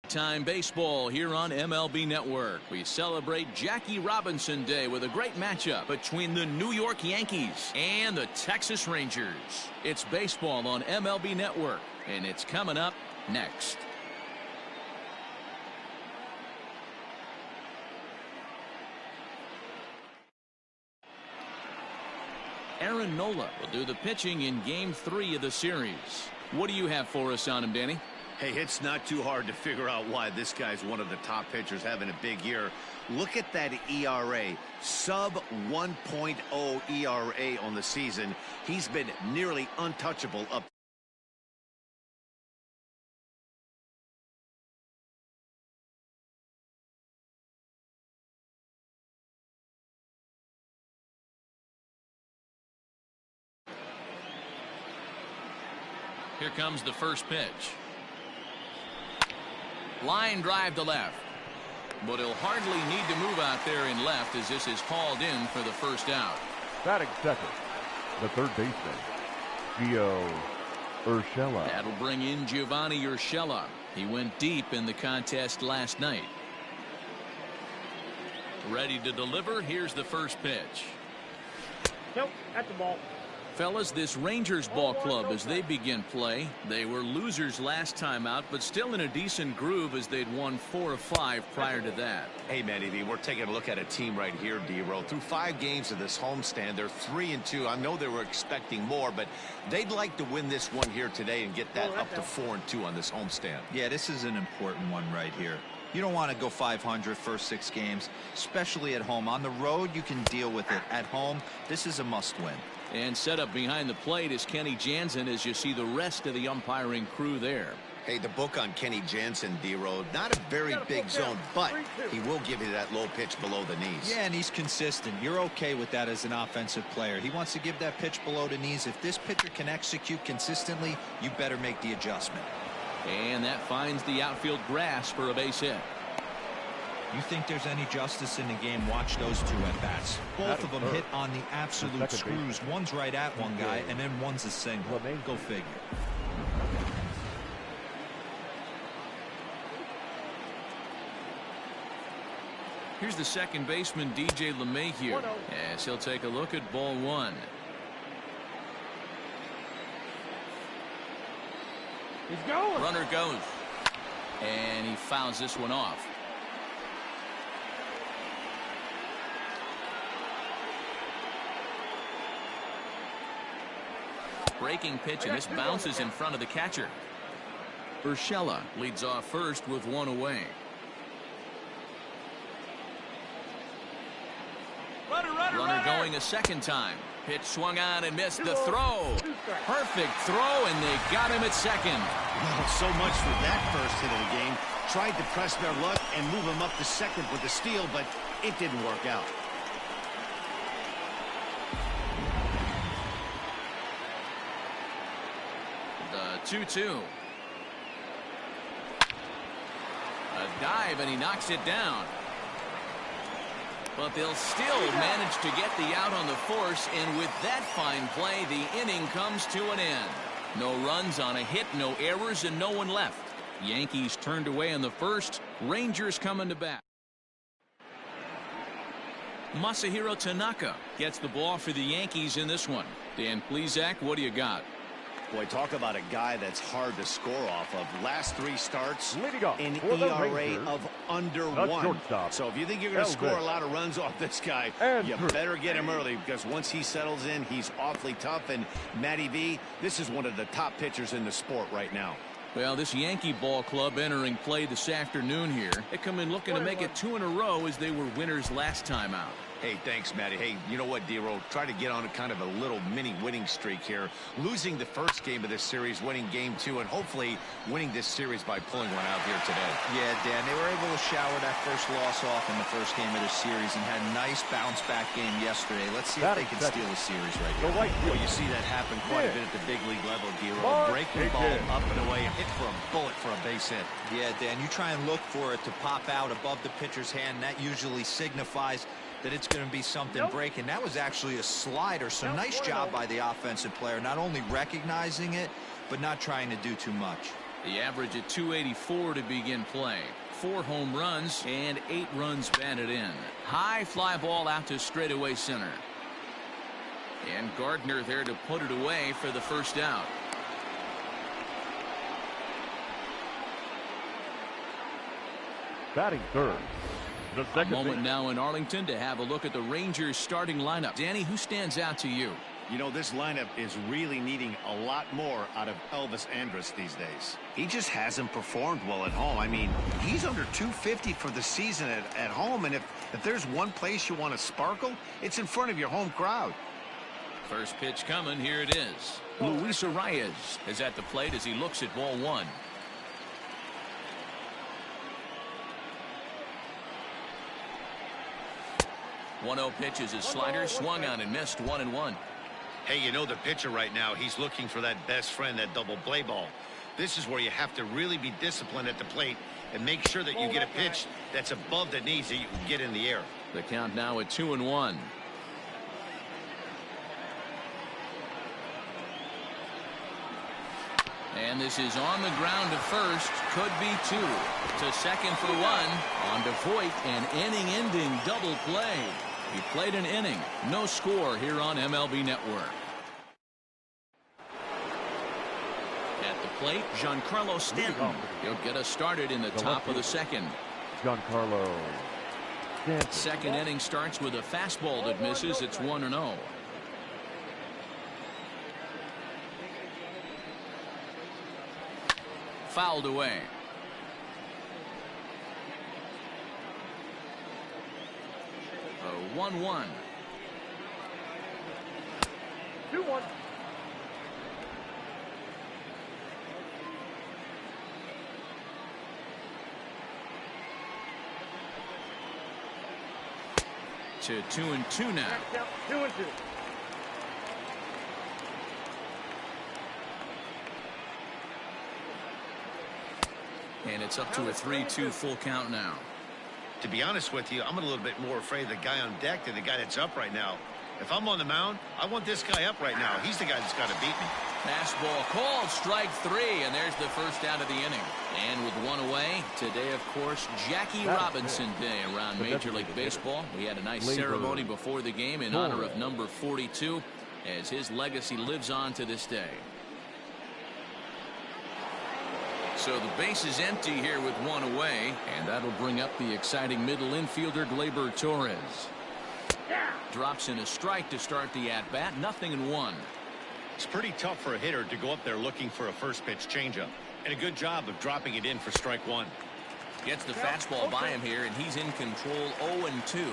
Time baseball here on MLB Network. We celebrate Jackie Robinson Day with a great matchup between the New York Yankees and the Texas Rangers. It's baseball on MLB Network, and it's coming up next. Aaron Nola will do the pitching in Game 3 of the series. What do you have for us on him, Danny? Hey, it's not too hard to figure out why this guy's one of the top pitchers having a big year. Look at that ERA, sub 1.0 ERA on the season. He's been nearly untouchable up. Here comes the first pitch. Line drive to left. But he'll hardly need to move out there in left as this is hauled in for the first out. Batting second, the third baseman, Gio Urshela. That'll bring in Giovanni Urshela. He went deep in the contest last night. Ready to deliver. Here's the first pitch. Nope, that's the ball. Fellas, this Rangers ball club, as they begin play, they were losers last time out, but still in a decent groove as they'd won 4 of 5 prior to that. Hey, Matty V, we're taking a look at a team right here, D-Row. Through 5 games of this homestand, they're 3-2. I know they were expecting more, but they'd like to win this one here today and get that up to 4-2 on this homestand. Yeah, this is an important one right here. You don't want to go 500 first 6 games, especially at home. On the road, you can deal with it. At home, this is a must-win. And set up behind the plate is Kenny Jansen as you see the rest of the umpiring crew there. Hey, the book on Kenny Jansen, D-Row, not a very big zone, but he will give you that low pitch below the knees. Yeah, and he's consistent. You're okay with that as an offensive player. He wants to give that pitch below the knees. If this pitcher can execute consistently, you better make the adjustment. And that finds the outfield grass for a base hit. You think there's any justice in the game? Watch those 2 at-bats. Both of them hit on the absolute screws. One's right at one guy, and then one's a single. Go figure. Here's the second baseman, DJ LeMahieu, as he'll take a look at ball 1. He's going. Runner goes. And he fouls this one off. Breaking pitch, and this bounces in front of the catcher. Urshela leads off first with 1 away. Runner going a second time. Pitch swung on and missed. The throw. Perfect throw, and they got him at second. Well, so much for that first hit of the game. Tried to press their luck and move him up to second with the steal, but it didn't work out. The 2-2. A dive, and he knocks it down. But they'll still manage to get the out on the force, and with that fine play, the inning comes to an end. No runs on a hit, no errors, and no one left. Yankees turned away in the first. Rangers coming to bat. Masahiro Tanaka gets the ball for the Yankees in this one. Dan Plesac, what do you got? Boy, talk about a guy that's hard to score off of. Last 3 starts, an ERA of under 1. So if you think you're going to score a lot of runs off this guy, you better get him early, because once he settles in, he's awfully tough. And Matty V, this is one of the top pitchers in the sport right now. Well, this Yankee ball club entering play this afternoon here. They come in looking to make it 2 in a row as they were winners last time out. Hey, thanks, Matty. Hey, you know what, D-Row? Try to get on a kind of a little mini winning streak here. Losing the first game of this series, winning game 2, and hopefully winning this series by pulling one out here today. Yeah, Dan, they were able to shower that first loss off in the first game of the series and had a nice bounce-back game yesterday. Let's see if they can steal the series right here. Well, you see that happen quite a bit at the big league level, D-Row. Breaking ball up and away, hit for a bullet for a base hit. Yeah, Dan, you try and look for it to pop out above the pitcher's hand. That usually signifies that it's going to be something breaking. That was actually a slider, so nice job by the offensive player, not only recognizing it, but not trying to do too much. The average at 284 to begin play. 4 home runs and 8 runs batted in. High fly ball out to straightaway center. And Gardner there to put it away for the first out. Batting third. The second A moment now in Arlington to have a look at the Rangers starting lineup. Danny, who stands out to you? You know, this lineup is really needing a lot more out of Elvis Andrus these days. He just hasn't performed well at home. I mean, he's under 250 for the season at home, and if there's one place you want to sparkle, it's in front of your home crowd. First pitch coming. Here it is. Luis Arias is at the plate as he looks at ball 1. One-0 pitch is his slider, swung on and missed. 1-1. Hey, you know the pitcher right now, he's looking for that best friend, that double play ball. This is where you have to really be disciplined at the plate and make sure that you get a pitch that's above the knees that you can get in the air. The count now at 2-1. And this is on the ground to first. Could be 2. To second for 1. On to Voit, an inning-ending double play. He played an inning. No score here on MLB Network. At the plate, Giancarlo Stanton. He'll get us started in the top of the second. Giancarlo Stanton. Second inning starts with a fastball that misses. It's 1-0. Fouled away. A 1-1. 2-1. To 2-2 now. 2-2. And it's up to a 3-2 full count now. To be honest with you, I'm a little bit more afraid of the guy on deck than the guy that's up right now. If I'm on the mound, I want this guy up right now. He's the guy that's got to beat me. Fastball called, strike 3, and there's the first out of the inning. And with 1 away, today, of course, Jackie Robinson Day around Major League Baseball. We had a nice ceremony before the game in honor of number 42, as his legacy lives on to this day. So the base is empty here with 1 away, and that'll bring up the exciting middle infielder Gleyber Torres. Drops in a strike to start the at-bat. 0-1. It's pretty tough for a hitter to go up there looking for a first pitch changeup, and a good job of dropping it in for strike 1. Gets the fastball by him here, and he's in control. 0-2.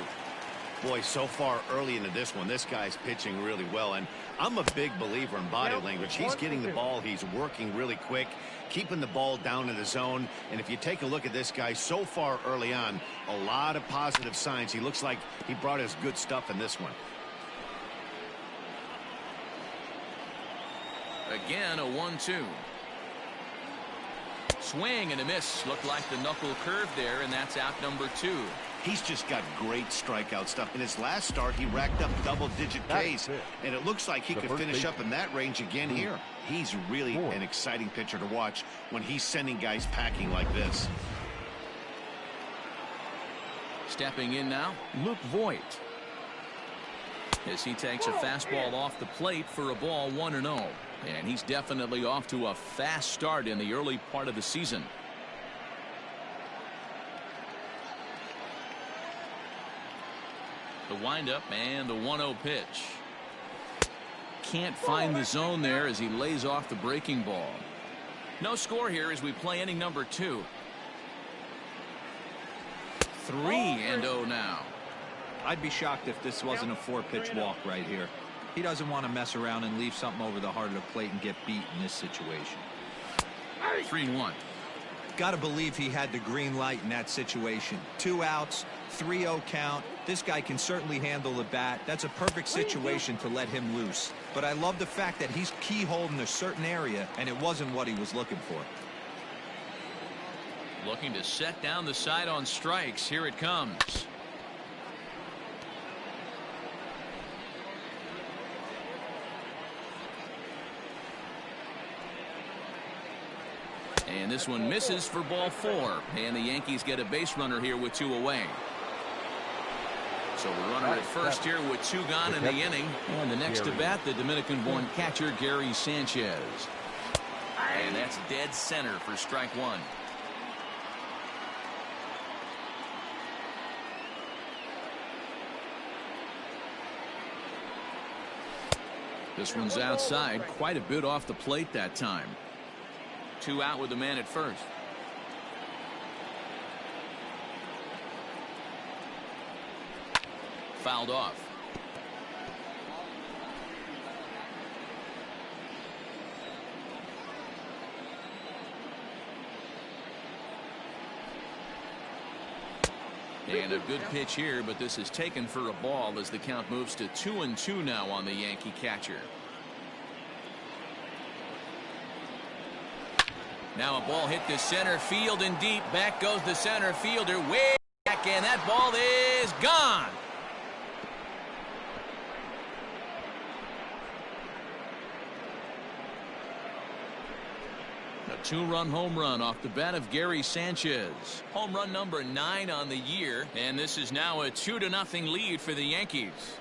Boy, so far early into this one, this guy's pitching really well, and I'm a big believer in body language. He's getting the ball, he's working really quick, keeping the ball down in the zone, and if you take a look at this guy so far early on, a lot of positive signs. He looks like he brought us good stuff in this one. Again, a 1-2. Swing and a miss. Looked like the knuckle curve there, and that's out number 2. He's just got great strikeout stuff. In his last start, he racked up double-digit Ks, and it looks like he could finish up in that range again here. He's really an exciting pitcher to watch when he's sending guys packing like this. Stepping in now, Luke Voit. As he takes a fastball off the plate for a ball. 1-0. And he's definitely off to a fast start in the early part of the season. The windup and the 1-0 pitch. Can't find the zone there as he lays off the breaking ball. No score here as we play inning number 2. 3-0 now. I'd be shocked if this wasn't a 4-pitch walk right here. He doesn't want to mess around and leave something over the heart of the plate and get beat in this situation. 3-1. Got to believe he had the green light in that situation. 2 outs, 3-0 count. This guy can certainly handle the bat. That's a perfect situation to let him loose. But I love the fact that he's keyholed in a certain area, and it wasn't what he was looking for. Looking to set down the side on strikes. Here it comes. And And this one misses for ball 4. And the Yankees get a base runner here with 2 away. So the runner at first here with 2 gone in the inning. And the next to bat, the Dominican-born catcher Gary Sanchez. And that's dead center for strike 1. This one's outside, quite a bit off the plate that time. 2 out with the man at first. Fouled off. And a good pitch here, but this is taken for a ball as the count moves to 2-2 now on the Yankee catcher. Now a ball hit to center field and deep. Back goes the center fielder way back, and that ball is gone. A 2-run home run off the bat of Gary Sanchez. Home run number 9 on the year, and this is now a 2-0 lead for the Yankees.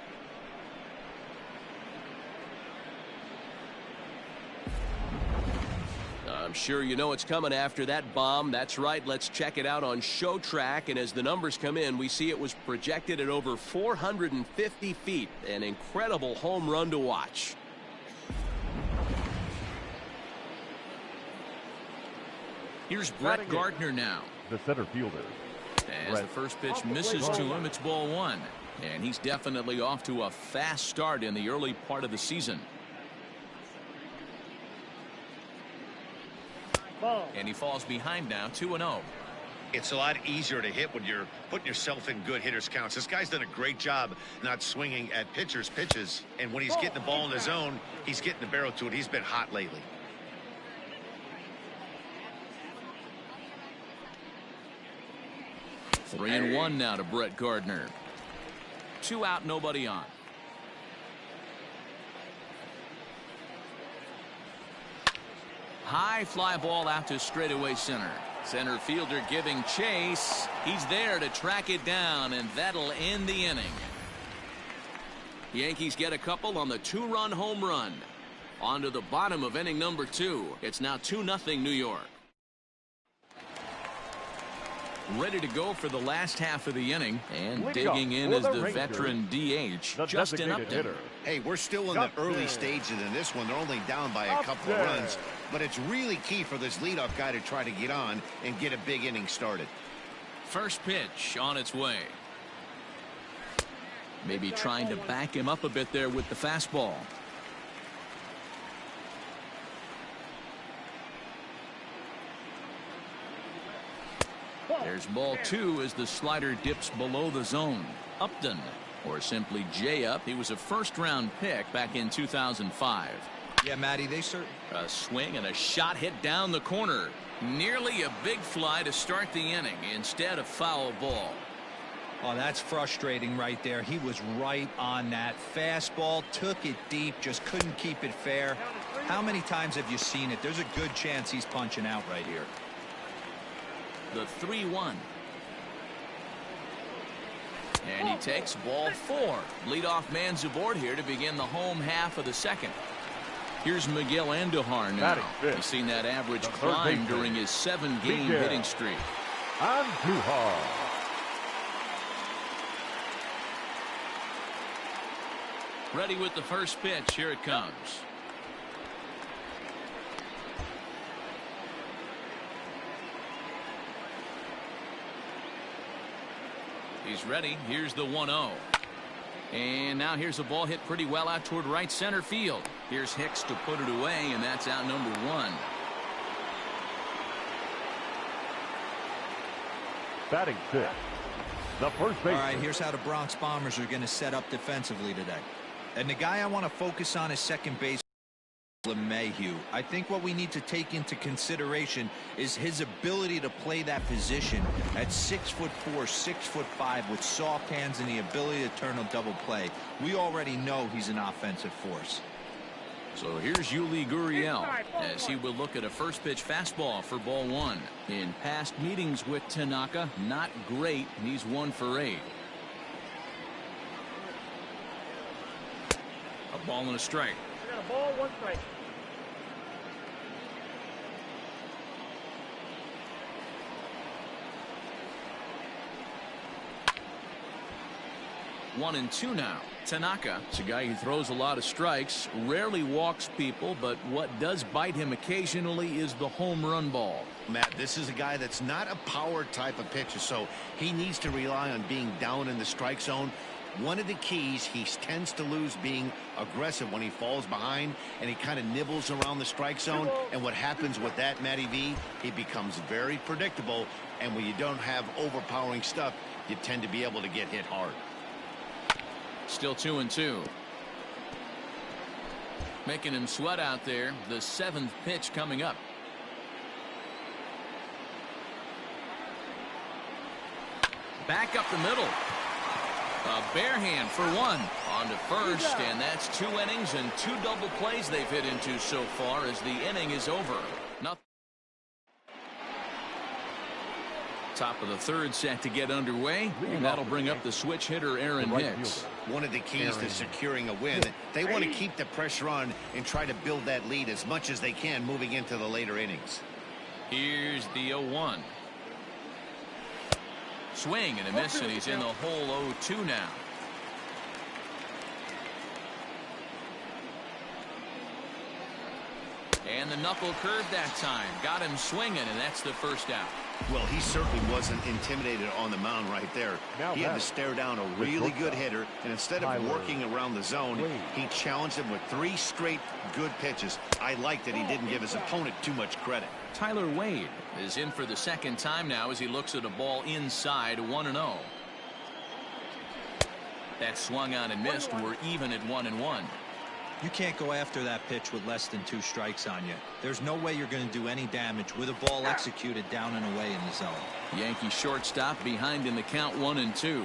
I'm sure you know it's coming after that bomb. That's right. Let's check it out on Show Track. And as the numbers come in, we see it was projected at over 450 feet. An incredible home run to watch. Here's Brett Gardner now. The center fielder. As the first pitch misses to him, it's ball 1. And he's definitely off to a fast start in the early part of the season. And he falls behind now, 2-0. It's a lot easier to hit when you're putting yourself in good hitters counts. This guy's done a great job not swinging at pitchers' pitches. And when he's getting the ball in the zone, he's getting the barrel to it. He's been hot lately. Three and 1 now to Brett Gardner. 2 out, nobody on. High fly ball out to straightaway center. Center fielder giving chase. He's there to track it down, and that'll end the inning. Yankees get a couple on the 2-run home run. On to the bottom of inning number 2. It's now 2-0 New York. Ready to go for the last half of the inning, and digging in is the veteran DH, Justin Upton. Hey, we're still in the early stages in this one. They're only down by a couple of runs, but it's really key for this leadoff guy to try to get on and get a big inning started. First pitch on its way. Maybe trying to back him up a bit there with the fastball. There's ball 2 as the slider dips below the zone. Upton, or simply J-Up, he was a first-round pick back in 2005. Yeah, Matty, they certainly. A swing and a shot hit down the corner. Nearly a big fly to start the inning. Instead, a foul ball. Oh, that's frustrating right there. He was right on that. Fastball, took it deep, just couldn't keep it fair. How many times have you seen it? There's a good chance he's punching out right here. The 3-1. And he takes ball 4. Leadoff man's aboard here to begin the home half of the second. Here's Miguel Andujar now. He's seen that average climb during his 7-game hitting streak. Andujar. Ready with the first pitch. Here it comes. He's ready. Here's the 1-0. And now here's a ball hit pretty well out toward right center field. Here's Hicks to put it away, and that's out number 1. Batting 6. The first baseman. All right, here's how the Bronx Bombers are going to set up defensively today. And the guy I want to focus on is second base. Mayhew. I think what we need to take into consideration is his ability to play that position at 6'4", 6'5", with soft hands and the ability to turn a double play. We already know he's an offensive force. So here's Yuli Gurriel as he will look at a first pitch fastball for ball one. In past meetings with Tanaka, not great. He's 1 for 8. A ball and a strike. I got a ball, 1 strike. One and two now. Tanaka is a guy who throws a lot of strikes, rarely walks people, but what does bite him occasionally is the home run ball. Matt, this is a guy that's not a power type of pitcher, so he needs to rely on being down in the strike zone. One of the keys, he tends to lose being aggressive when he falls behind, and he kind of nibbles around the strike zone. And what happens with that, Matty V, he becomes very predictable, and when you don't have overpowering stuff, you tend to be able to get hit hard. Still 2 and 2. Making him sweat out there. The 7th pitch coming up. Back up the middle. A bare hand for 1. On to first, and that's 2 innings and 2 double plays they've hit into so far as the inning is over. Nothing. Top of the 3rd set to get underway, and that'll bring up the switch hitter Aaron Hicks. One of the keys to securing a win, they want to keep the pressure on and try to build that lead as much as they can moving into the later innings. Here's the 0-1. Swing and a miss, and he's in the hole 0-2 now. And the knuckle curve that time. Got him swinging, and that's the first out. Well, he certainly wasn't intimidated on the mound right there. He had to stare down a really good hitter, and instead of working around the zone, he challenged him with 3 straight good pitches. I like that he didn't give his opponent too much credit. Tyler Wade is in for the 2nd time now as he looks at a ball inside 1-0. That swung on and missed. We're even at 1-1. You can't go after that pitch with less than 2 strikes on you. There's no way you're going to do any damage with a ball executed down and away in the zone. Yankee shortstop behind in the count 1-2.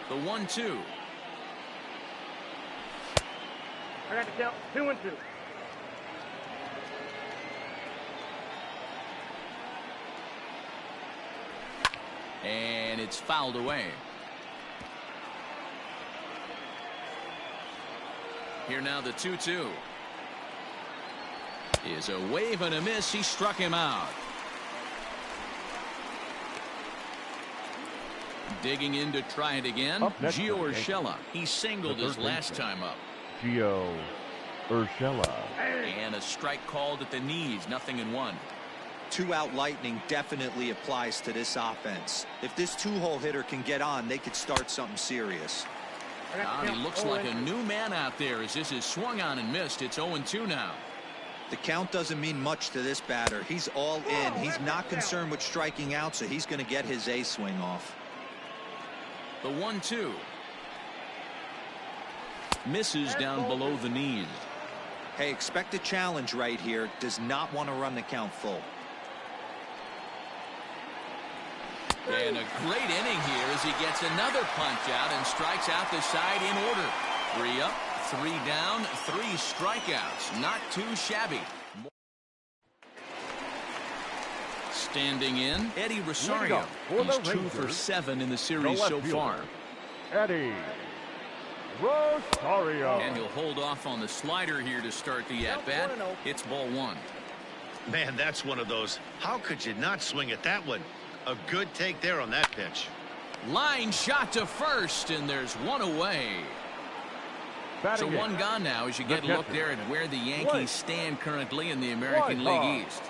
The 1-2. I got the count 2 and 2. And it's fouled away. Here now the 2-2. Is a wave and a miss. He struck him out. Digging in to try it again. Gio Urshela. He singled his last time up. Gio Urshela. And a strike called at the knees. 0-1. 2-out lightning definitely applies to this offense. If this 2-hole hitter can get on, they could start something serious. He looks like a new man out there as this is swung on and missed. It's 0-2 now. The count doesn't mean much to this batter. He's all in. He's not concerned with striking out, so he's going to get his A swing off. The 1-2. Misses down below the knees. Hey, expect a challenge right here. Does not want to run the count full. And a great inning here as he gets another punch out and strikes out the side in order. 3 up, 3 down, 3 strikeouts. Not too shabby. Standing in, Eddie Rosario. He's 2 for 7 in the series so far. Eddie Rosario. And he'll hold off on the slider here to start the at-bat. It's ball 1. Man, that's one of those. How could you not swing at that one? A good take there on that pitch. Line shot to first, and there's 1 away. So 1 gone now as you get a look there at where the Yankees stand currently in the American League East.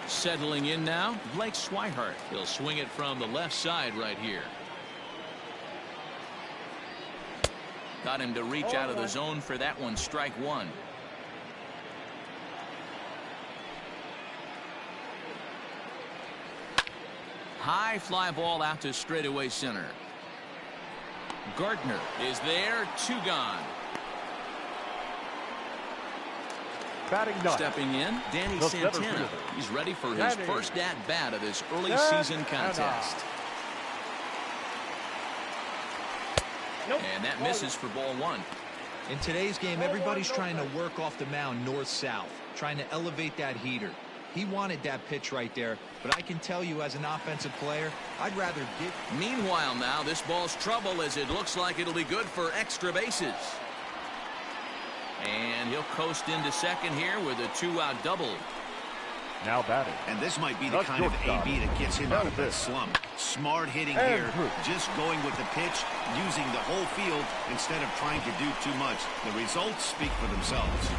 Settling in now, Blake Swihart. He'll swing it from the left side right here. Got him to reach out of the zone for that one. Strike 1. High fly ball out to straightaway center. Gardner is there. 2 gone. Stepping in, Danny Santana. He's ready for his first at-bat of this early season contest. And that misses for ball one. In today's game, everybody's trying to work off the mound north-south, trying to elevate that heater. He wanted that pitch right there, but I can tell you as an offensive player, I'd rather give. Meanwhile now, this ball's trouble as it looks like it'll be good for extra bases. And he'll coast into second here with a 2-out double. Now batting. And this might be the kind of AB that gets him out of that slump. Smart hitting here, just going with the pitch, using the whole field instead of trying to do too much. The results speak for themselves.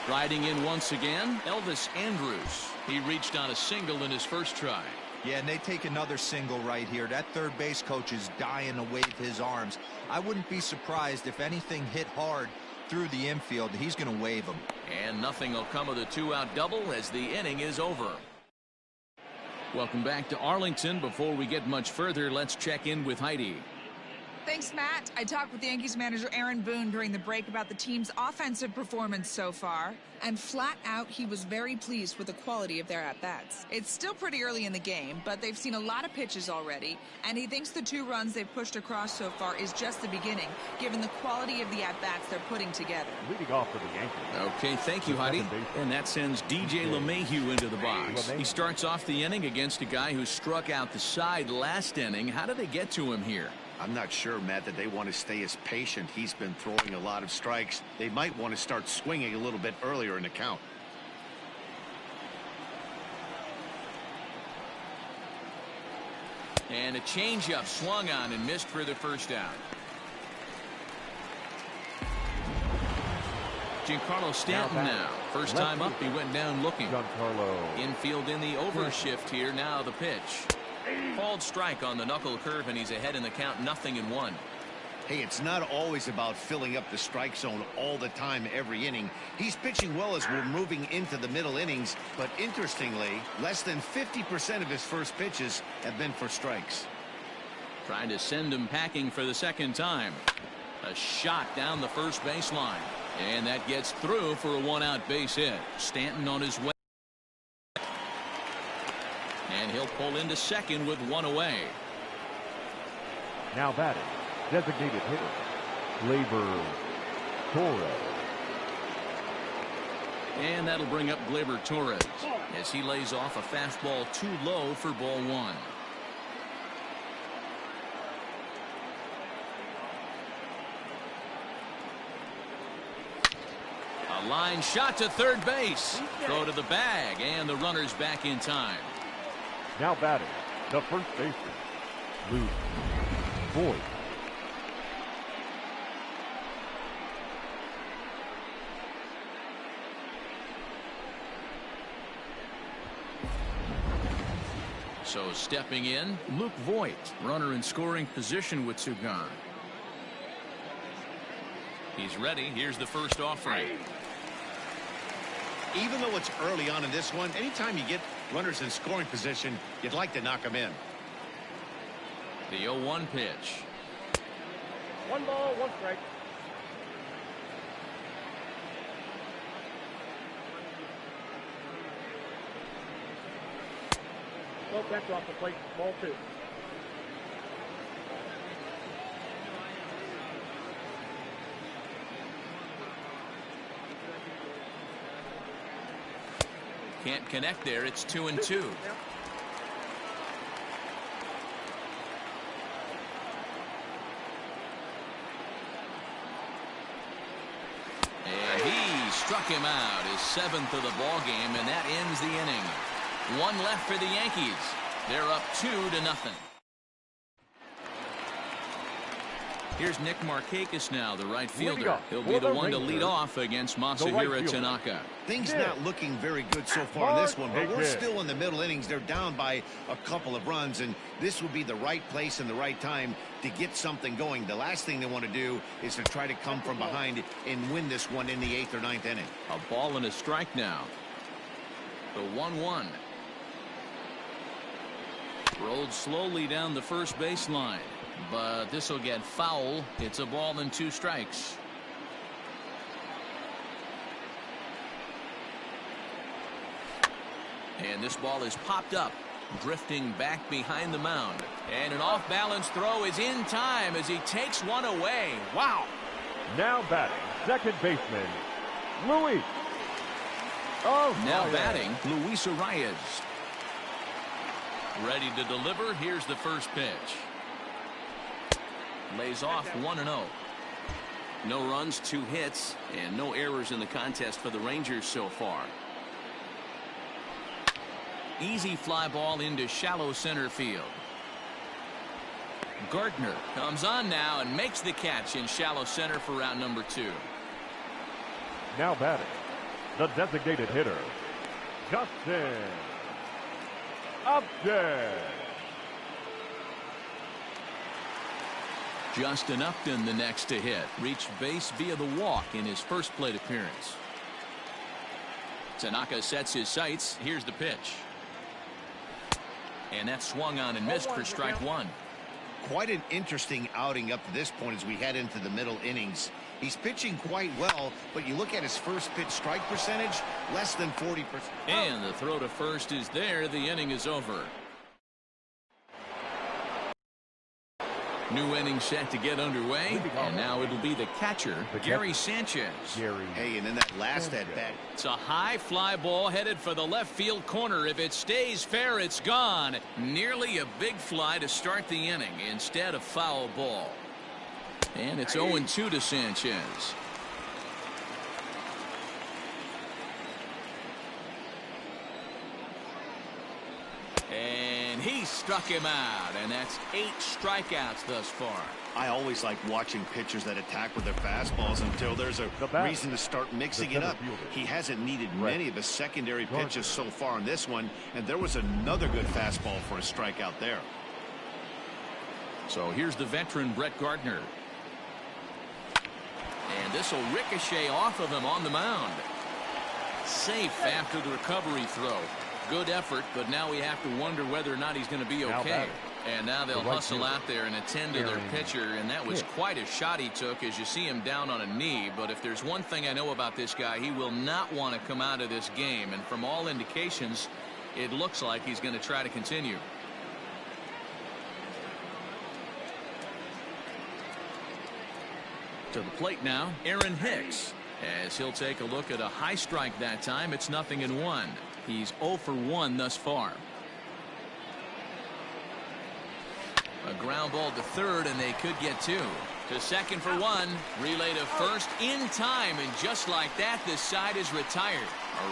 Striding in once again, Elvis Andrus. He reached on a single in his first try. Yeah, and they take another single right here. That third base coach is dying to wave his arms. I wouldn't be surprised if anything hit hard through the infield. He's going to wave them. And nothing will come of the 2-out double as the inning is over. Welcome back to Arlington. Before we get much further, let's check in with Heidi. Thanks, Matt. I talked with Yankees manager Aaron Boone during the break about the team's offensive performance so far, and flat out, he was very pleased with the quality of their at-bats. It's still pretty early in the game, but they've seen a lot of pitches already, and he thinks the 2 runs they've pushed across so far is just the beginning, given the quality of the at-bats they're putting together. Leading off for the Yankees. Okay, thank you, Heidi. And that sends DJ LeMahieu into the box. He starts off the inning against a guy who struck out the side last inning. How did they get to him here? I'm not sure, Matt, that they want to stay as patient. He's been throwing a lot of strikes. They might want to start swinging a little bit earlier in the count. And a changeup swung on and missed for the first out. Giancarlo Stanton now. First time up, he went down looking. Giancarlo. Infield in the overshift here. Now the pitch. Called strike on the knuckle curve, and he's ahead in the count, 0-1. Hey, it's not always about filling up the strike zone all the time every inning. He's pitching well as we're moving into the middle innings, but interestingly, less than 50% of his first pitches have been for strikes. Trying to send him packing for the second time. A shot down the first baseline, and that gets through for a 1-out base hit. Stanton on his way. And he'll pull into second with 1 away. Now batting, designated hitter, Gleyber Torres. And that'll bring up Gleyber Torres as he lays off a fastball too low for ball 1. A line shot to third base. Throw to the bag, and the runner's back in time. Now batting, the first baseman, Luke Voigt. So stepping in, Luke Voigt, runner in scoring position with two gone. He's ready. Here's the first offering. Even though it's early on in this one, anytime you get runners in scoring position, you'd like to knock them in. The 0-1 pitch. 1 ball, 1 strike. Well, that's off the plate. Ball 2. Can't connect there. It's 2-2. And he struck him out, his 7th of the ball game, and that ends the inning. 1 left for the Yankees. They're up 2-0. Here's Nick Markakis now, the right fielder. He'll be the one to lead off against Masahiro Tanaka. Things not looking very good so far in this one, but we're still in the middle innings. They're down by a couple of runs, and this would be the right place and the right time to get something going. The last thing they want to do is to try to come from behind and win this one in the 8th or 9th inning. A ball and a strike now. The 1-1. Rolled slowly down the first baseline. But this will get foul. It's a ball and 2 strikes. And this ball is popped up. drifting back behind the mound. And an off-balance throw is in time as he takes one away. Wow. Now batting, second baseman, Luis. Oh, now batting, Luis Arias. Ready to deliver. Here's the first pitch. Lays off 1-0. No runs, 2 hits, and no errors in the contest for the Rangers so far. Easy fly ball into shallow center field. Gardner comes on now and makes the catch in shallow center for round number 2. Now batting, the designated hitter, Justin Upton. Justin Upton, the next to hit, reached base via the walk in his first plate appearance. Tanaka sets his sights. Here's the pitch. And that swung on and missed for strike 1. Quite an interesting outing up to this point as we head into the middle innings. He's pitching quite well, but you look at his first pitch strike percentage, less than 40%. And the throw to first is there. The inning is over. New inning set to get underway, and now it'll be the catcher, Gary Sanchez. Hey, and in that last at-bat, it's a high fly ball headed for the left field corner. If it stays fair, it's gone. Nearly a big fly to start the inning instead of foul ball. And it's 0-2 to Sanchez. And he struck him out, and that's 8 strikeouts thus far. I always like watching pitchers that attack with their fastballs until there's a reason to start mixing it up. He hasn't needed many of his secondary pitches so far in this one, and there was another good fastball for a strikeout there. So here's the veteran Brett Gardner. And this will ricochet off of him on the mound. Safe after the recovery throw. Good effort, but now we have to wonder whether or not he's going to be okay. And now they'll hustle out there and attend to their pitcher, and that was quite a shot he took as you see him down on a knee. But if there's one thing I know about this guy, he will not want to come out of this game. And from all indications, it looks like he's going to try to continue. To the plate now, Aaron Hicks, as he'll take a look at a high strike that time. It's 0-1. He's 0 for 1 thus far. A ground ball to third, and they could get 2. To second for 1. Relay to first in time, and just like that, this side is retired.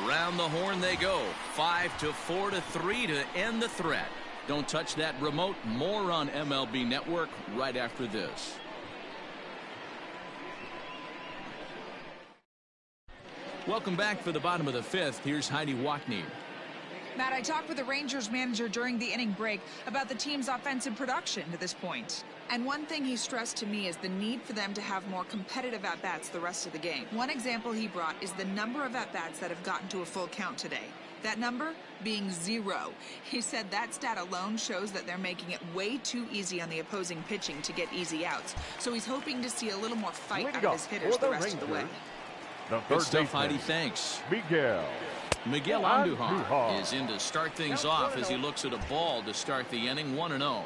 Around the horn they go. 5-4 to 3 to end the threat. Don't touch that remote. More on MLB Network right after this. Welcome back for the bottom of the 5th. Here's Heidi Wackney. Matt, I talked with the Rangers manager during the inning break about the team's offensive production to this point. And one thing he stressed to me is the need for them to have more competitive at-bats the rest of the game. One example he brought is the number of at-bats that have gotten to a full count today. That number being 0. He said that stat alone shows that they're making it way too easy on the opposing pitching to get easy outs. So he's hoping to see a little more fight out of his hitters the rest of the way. Good stuff, Heidi. Thanks. Miguel Andujar is in to start things off as he looks at a ball to start the inning. 1-0.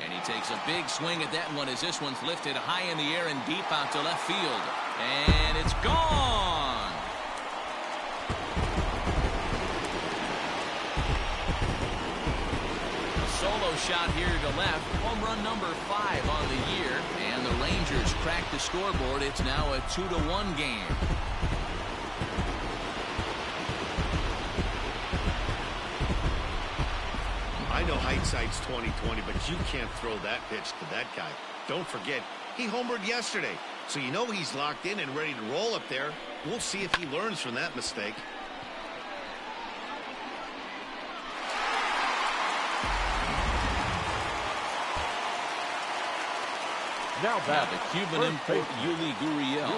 And he takes a big swing at that one as this one's lifted high in the air and deep out to left field. And it's gone. Solo shot here to left. Home run number 5 on the year. And the Rangers crack the scoreboard. It's now a 2-1 game. I know hindsight's 20/20, but you can't throw that pitch to that guy. Don't forget, he homered yesterday. So you know he's locked in and ready to roll up there. We'll see if he learns from that mistake. Now back, the Cuban import, Yuli Gurriel.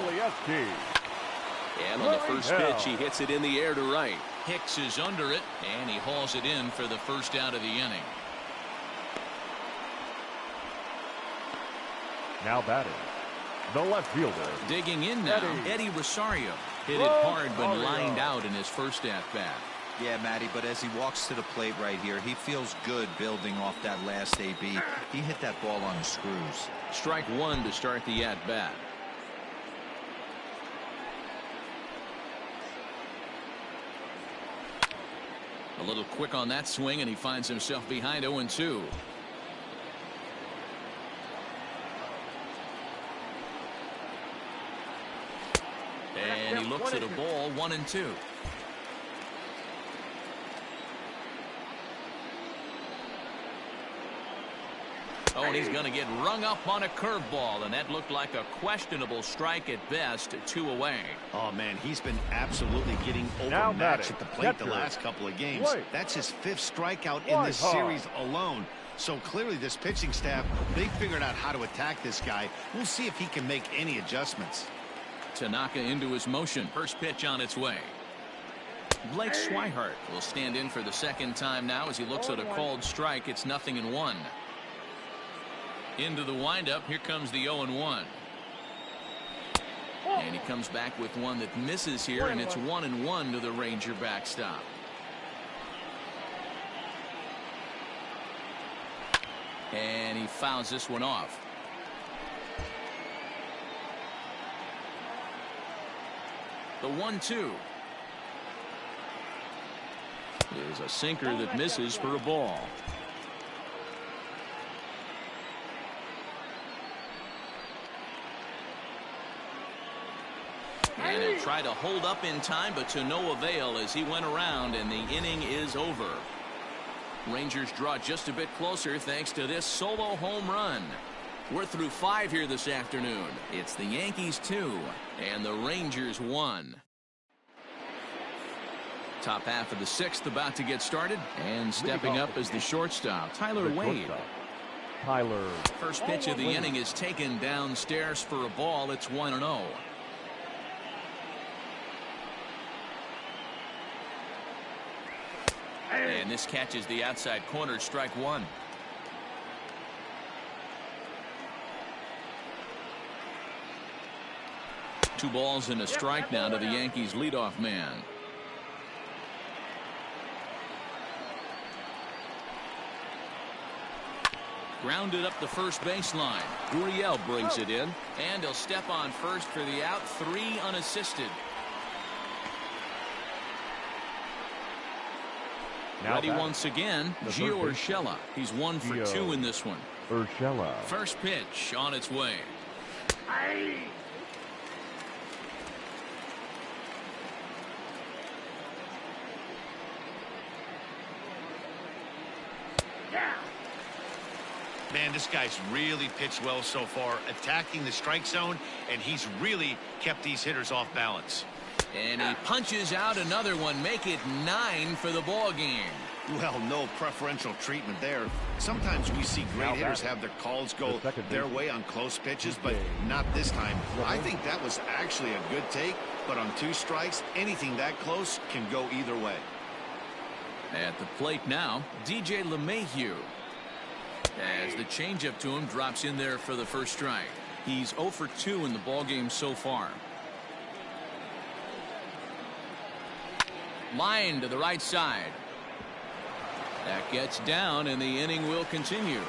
And on the first pitch, he hits it in the air to right. Hicks is under it, and he hauls it in for the first out of the inning. Now batting, The left fielder. Digging in now, Eddie Rosario. Hit it hard, but lined out in his first at-bat. Yeah, Matty, but as he walks to the plate right here, he feels good building off that last AB. He hit that ball on the screws. Strike one to start the at-bat. A little quick on that swing, and he finds himself behind 0-2. And he looks at a ball, 1-2. Oh, and he's going to get rung up on a curveball, and that looked like a questionable strike at best, 2 away. Oh, man, he's been absolutely getting overmatched at the plate the last couple of games. That's his 5th strikeout in this series alone. So clearly this pitching staff, they figured out how to attack this guy. We'll see if he can make any adjustments. Tanaka into his motion. First pitch on its way. Blake Swihart will stand in for the second time now as he looks at a called strike. It's 0-1. Into the windup. Here comes the 0-1. And he comes back with one that misses here, and it's 1-1 to the Ranger backstop. And he fouls this one off. The 1-2 is a sinker that misses for a ball. And he'll try to hold up in time, but to no avail as he went around, and the inning is over. Rangers draw just a bit closer thanks to this solo home run. We're through 5 here this afternoon. It's the Yankees 2 and the Rangers 1. Top half of the 6th about to get started, and stepping up as the shortstop, Tyler Wade. First pitch of the inning is taken downstairs for a ball. It's 1-0. And this catches the outside corner, strike one. Two balls and a strike now to the Yankees leadoff man. Grounded up the first baseline. Gurriel brings it in, and he'll step on first for the out. 3 unassisted. Ready once again, Gio Urshela. He's 1 for 2 in this one. Urshela. First pitch on its way. Man, this guy's really pitched well so far, attacking the strike zone, and he's really kept these hitters off balance. And he punches out another one, make it 9 for the ball game. Well, no preferential treatment there. Sometimes we see great hitters have their calls go their way on close pitches, but not this time. I think that was actually a good take, but on 2 strikes, anything that close can go either way. At the plate now, DJ LeMahieu. As the changeup to him drops in there for the first strike. He's 0 for 2 in the ball game so far. Line to the right side. That gets down, and the inning will continue.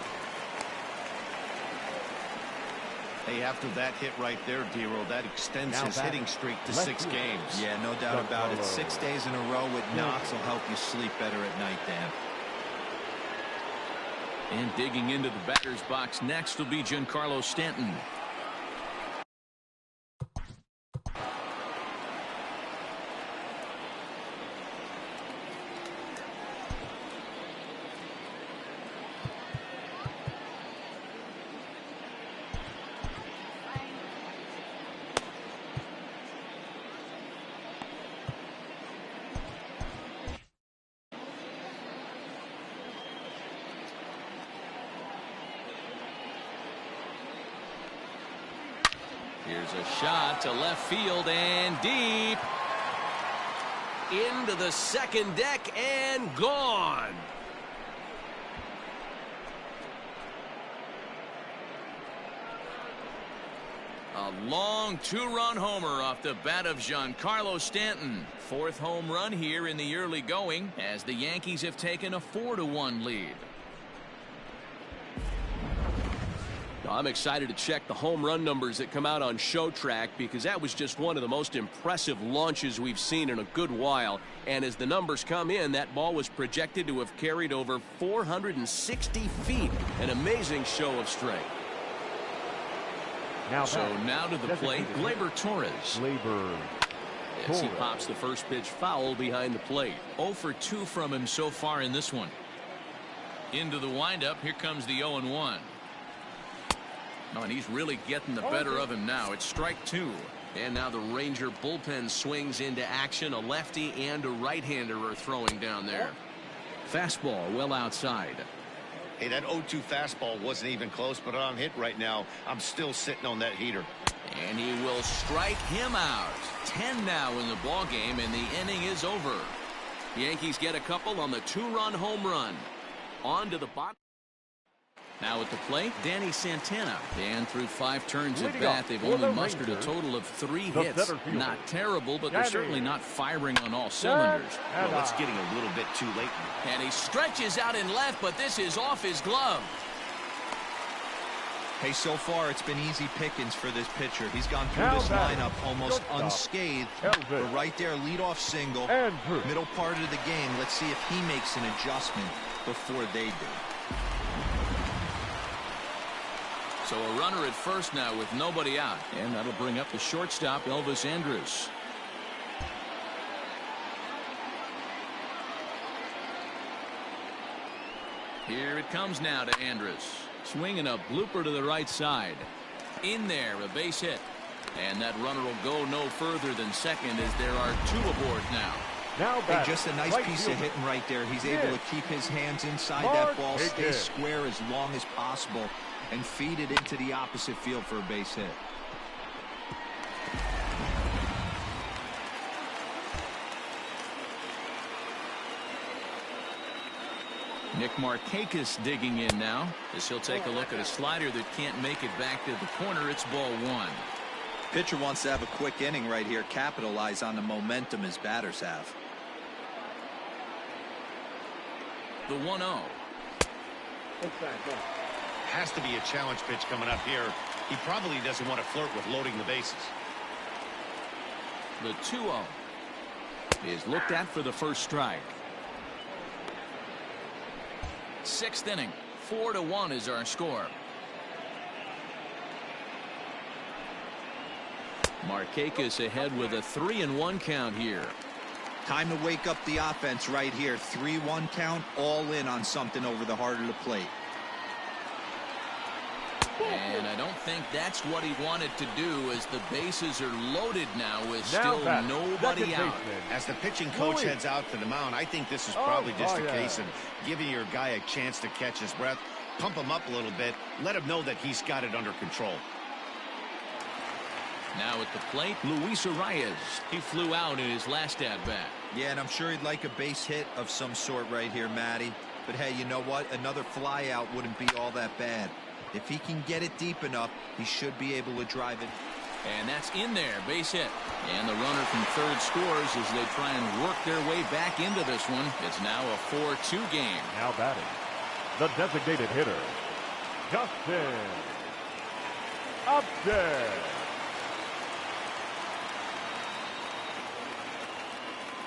Hey, after that hit right there, D-Roll, that extends his hitting streak to 6 games. Yeah, no doubt about it. 6 days in a row with knocks will help you sleep better at night, Dan. And digging into the batter's box next will be Giancarlo Stanton. Here's a shot to left field and deep. Into the second deck and gone. A long two-run homer off the bat of Giancarlo Stanton. Fourth home run here in the early going as the Yankees have taken a 4-1 lead. I'm excited to check the home run numbers that come out on Show Track because that was just one of the most impressive launches we've seen in a good while. And as the numbers come in, that ball was projected to have carried over 460 feet. An amazing show of strength. Now to the plate, Gleyber Torres. As he pops the first pitch foul behind the plate. 0 for 2 from him so far in this one. Into the windup, here comes the 0-1. Oh, and he's really getting the better of him now. It's strike 2. And now the Ranger bullpen swings into action. A lefty and a right-hander are throwing down there. Fastball well outside. Hey, that 0-2 fastball wasn't even close, but on hit right now, I'm still sitting on that heater. And he will strike him out. 10 now in the ball game, and the inning is over. Yankees get a couple on the two-run home run. On to the bottom. Now at the plate, Danny Santana. And through 5 turns at bat, they've only mustered a total of 3 hits. Not terrible, but they're certainly not firing on all cylinders. Well, that's getting a little bit too late. And he stretches out in left, but this is off his glove. Hey, so far it's been easy pickings for this pitcher. He's gone through this lineup almost unscathed. But right there, leadoff single. Middle part of the game. Let's see if he makes an adjustment before they do. So a runner at first now with nobody out. And that'll bring up the shortstop, Elvis Andrus. Here it comes now to Andrus. Swinging a blooper to the right side. In there, a base hit. And that runner will go no further than second as there are 2 aboard now. Hey, just a nice piece of hitting right there. He's able to keep his hands inside that ball, stay square as long as possible, and feed it into the opposite field for a base hit. Nick Markakis digging in now as he'll take a look at a slider that can't make it back to the corner. It's ball 1. Pitcher wants to have a quick inning right here, capitalize on the momentum his batters have. The 1-0. Has to be a challenge pitch coming up here. He probably doesn't want to flirt with loading the bases. The 2-0 is looked at for the first strike. 6th inning. 4-1 is our score. Markakis ahead with a 3-1 count here. Time to wake up the offense right here. 3-1 count, all in on something over the heart of the plate. And I don't think that's what he wanted to do as the bases are loaded now with still nobody out. As the pitching coach heads out to the mound, I think this is probably just a case of giving your guy a chance to catch his breath, pump him up a little bit, let him know that he's got it under control. Now at the plate, Luis Arias. He flew out in his last at-bat. Yeah, and I'm sure he'd like a base hit of some sort right here, Matty. But hey, you know what? Another fly out wouldn't be all that bad. If he can get it deep enough, he should be able to drive it. And that's in there, base hit. And the runner from third scores as they try and work their way back into this one. It's now a 4-2 game. Now batting, the designated hitter, Justin Upton.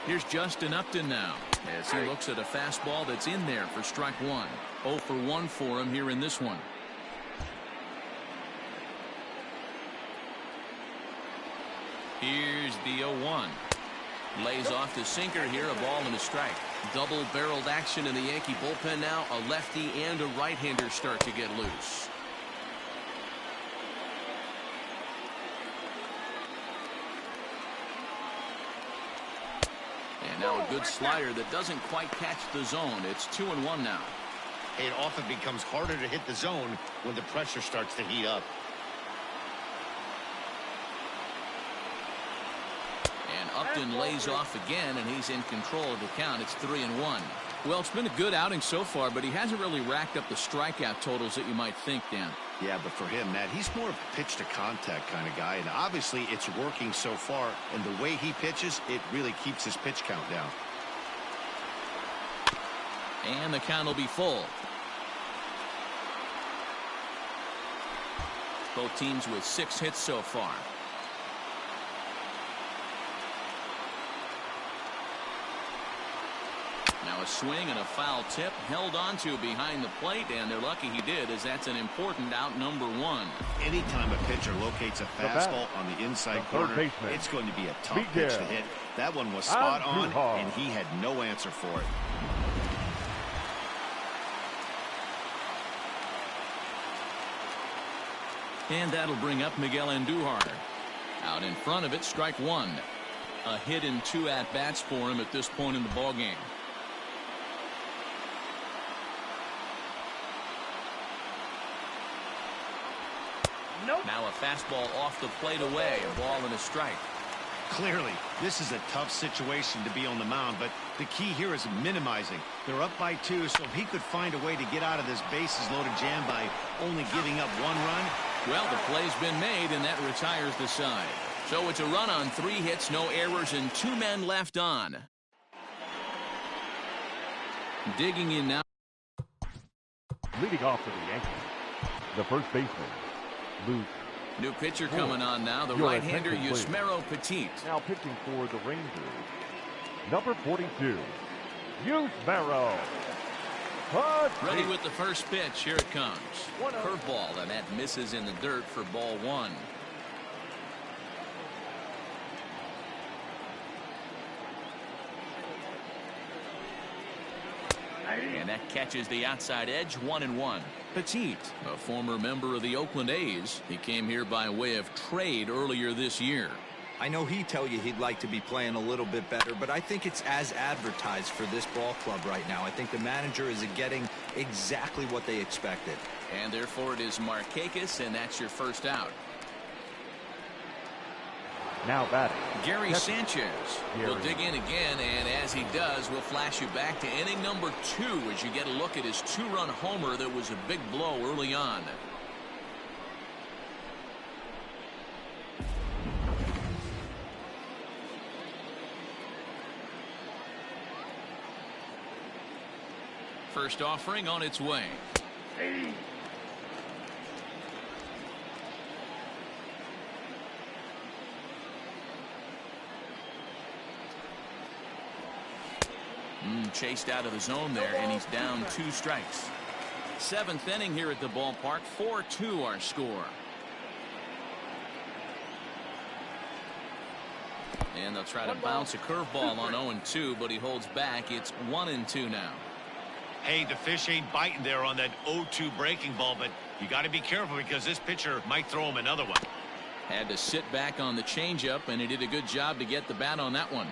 Here's Justin Upton now as he looks at a fastball that's in there for strike 1. 0 for 1 for him here in this one. Here's the 0-1. Lays off the sinker here, a ball and a strike. Double-barreled action in the Yankee bullpen now. A lefty and a right-hander start to get loose. And now a good slider that doesn't quite catch the zone. It's 2-1 now. It often becomes harder to hit the zone when the pressure starts to heat up. And Upton lays off again, and he's in control of the count. It's 3-1. Well, it's been a good outing so far, but he hasn't really racked up the strikeout totals that you might think, Dan. Yeah, but for him, Matt, he's more of a pitch-to-contact kind of guy, and obviously it's working so far, and the way he pitches, it really keeps his pitch count down. And the count will be full. Both teams with 6 hits so far. Now a swing and a foul tip held onto behind the plate, and they're lucky he did, as that's an important out number 1. Anytime a pitcher locates a fastball on the inside corner, it's going to be a tough pitch to hit. That one was spot on, and he had no answer for it. And that'll bring up Miguel Andujar. Out in front of it, strike 1. A hit in 2 at-bats for him at this point in the ballgame. Nope. Now a fastball off the plate away, a ball and a strike. Clearly, this is a tough situation to be on the mound, but the key here is minimizing. They're up by 2, so if he could find a way to get out of this bases-loaded jam by only giving up 1 run. Well, the play's been made, and that retires the side. So it's a run on 3 hits, no errors, and 2 men left on. Digging in now. Leading off for the Yankees, the first baseman, Luke. New pitcher coming on now, the right-hander Yusmeiro Petit. Now pitching for the Rangers, number 42, Yusmeiro. Ready with the first pitch. Here it comes. Curveball, and that misses in the dirt for ball 1. And that catches the outside edge, 1-1. Petit, a former member of the Oakland A's. He came here by way of trade earlier this year. I know he'd tell you he'd like to be playing a little bit better, but I think it's as advertised for this ball club right now. I think the manager is getting exactly what they expected. And therefore it is Markakis, and that's your first out. Now batting, Gary Sanchez will dig in again, and as he does, we'll flash you back to inning number 2 as you get a look at his 2-run homer that was a big blow early on. First offering on its way. Chased out of the zone there, and he's down 2 strikes. 7th inning here at the ballpark. 4-2 our score. And they'll try to bounce a curveball on 0-2, but he holds back. It's 1-2 now. Hey, the fish ain't biting there on that 0-2 breaking ball, but you got to be careful because this pitcher might throw him another one. Had to sit back on the changeup, and he did a good job to get the bat on that one.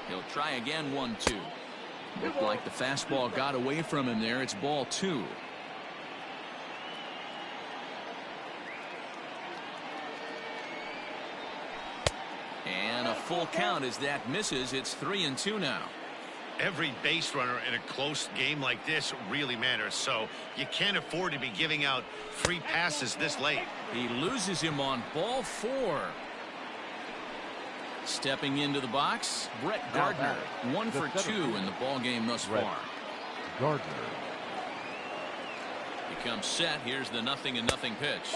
He'll try again, 1-2. Looked like the fastball got away from him there. It's ball 2. And a full count as that misses. It's 3-2 now. Every base runner in a close game like this really matters, so you can't afford to be giving out free passes this late. He loses him on ball 4. Stepping into the box, Brett Gardner. 1 for 2 in the ball game thus far. Gardner. He comes set. Here's the 0-0 pitch.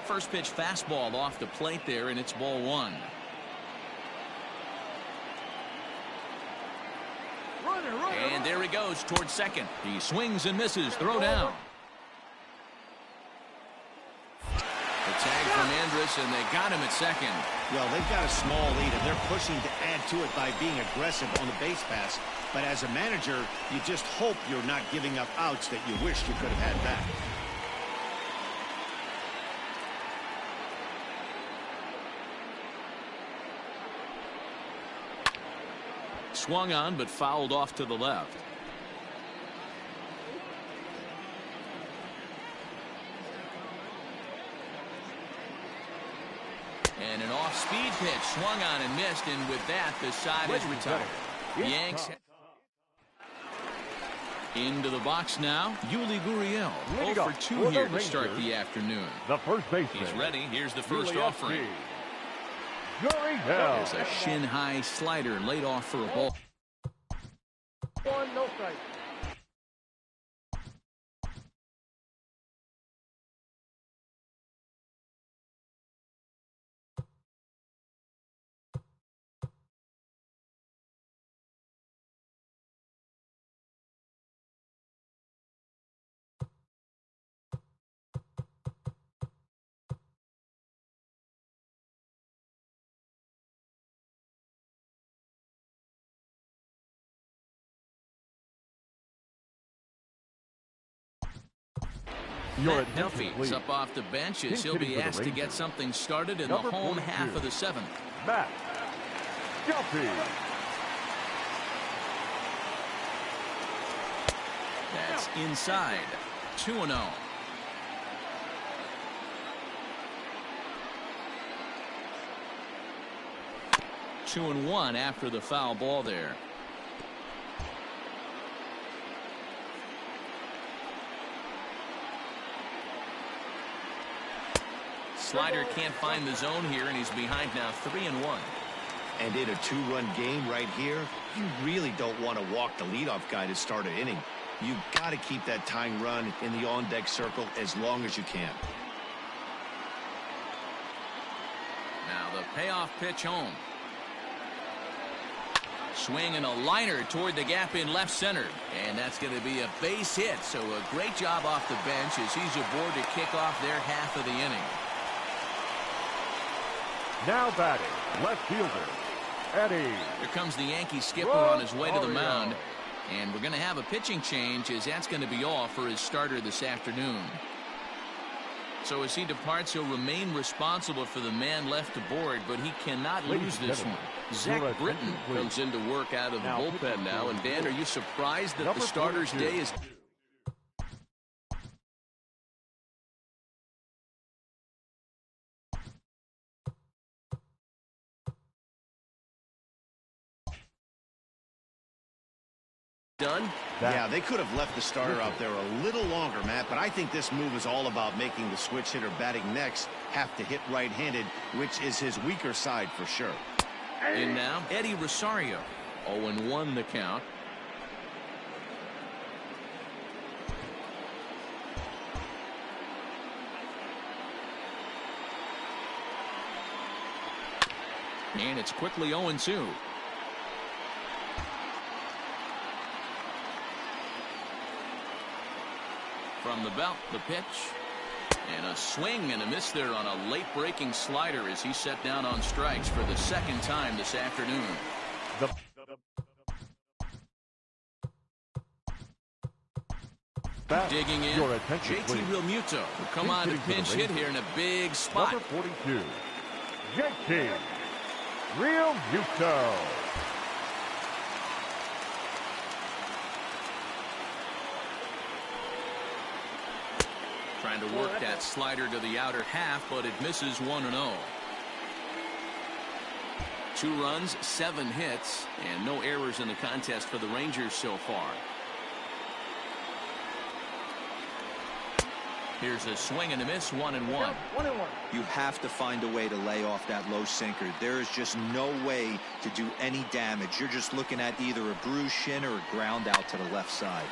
First pitch fastball off the plate there, and it's ball 1. And there he goes towards second. He swings and misses. Throw down. The tag from Andrus, and they got him at second. Well, they've got a small lead, and they're pushing to add to it by being aggressive on the base pass. But as a manager, you just hope you're not giving up outs that you wish you could have had back. Swung on, but fouled off to the left. And an off-speed pitch swung on and missed, and with that, the side is retired. Yanks into the box now. Yuli Gurriel, 0 for 2 here to start the afternoon. The first baseman. He's ready. Here's the first offering. There's a shin-high slider laid off for a ball. 1, no strike. Matt Duffy is up off the bench as he'll be asked to get something started in the home half of the 7th. Matt Duffy. That's inside. 2-0. Two and one after the foul ball there. Slider can't find the zone here, and he's behind now 3-1. And in a 2-run game right here, you really don't want to walk the leadoff guy to start an inning. You've got to keep that tying run in the on-deck circle as long as you can. Now the payoff pitch home. Swing and a liner toward the gap in left center. And that's going to be a base hit. So a great job off the bench as he's aboard to kick off their half of the inning. Now batting, left fielder, Eddie. Here comes the Yankee skipper on his way to the mound. And we're going to have a pitching change as that's going to be all for his starter this afternoon. So as he departs, he'll remain responsible for the man left aboard, but he cannot lose this one. Zach Britton comes into work out of the bullpen now. And Dan, are you surprised that the starter's day is done? Yeah, they could have left the starter out there a little longer, Matt, but I think this move is all about making the switch hitter batting next have to hit right-handed, which is his weaker side for sure. In now, Eddie Rosario. 0-1 the count. And it's quickly 0-2. From the belt, the pitch. And a swing and a miss there on a late breaking slider as he set down on strikes for the second time this afternoon. Digging in, JT Realmuto will come on to pinch hit here in a big spot. Number 42, JT Realmuto. Trying to work that slider to the outer half, but it misses 1-0. 2 runs, 7 hits, and no errors in the contest for the Rangers so far. Here's a swing and a miss, 1-1. 1-1. You have to find a way to lay off that low sinker. There is just no way to do any damage. You're just looking at either a bruised shin or a ground out to the left side.